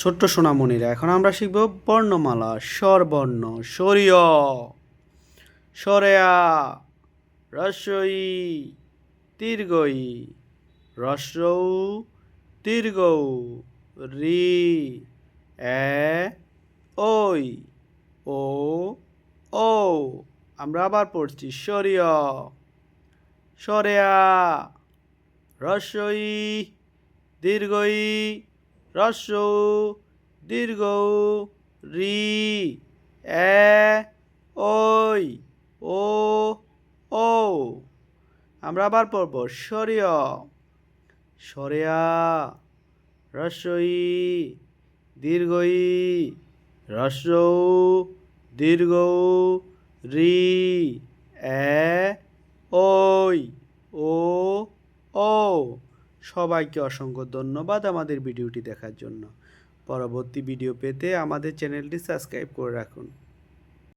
ছোট্ট সোনামণিরা, এখন আমরা শিখব বর্ণমালা। স্বরবর্ণ। স্বরীয়, সরেয়া, রস্বই, দীর্ঘই, রস্রৌ, দীর্ঘৌ, রি, এ, ওই, ও, ও। আমরা আবার পড়ছি। স্বরীয়, সরেয়া, রস্বই, দীর্ঘই, রস্যৌ, দীর্ঘৌ, রি, এ, ওই, ও, ও। আমরা আবার পড়ব। স্বরীয়, সরেয়া, রস্বই, দীর্ঘই, রস্যৌ, দীর্ঘৌ, রি, এ, ওই, ও, ও। সবাইকে অসংখ্য ধন্যবাদ আমাদের ভিডিওটি দেখার জন্য। পরবর্তী ভিডিও পেতে আমাদের চ্যানেলটি সাবস্ক্রাইব করে রাখুন।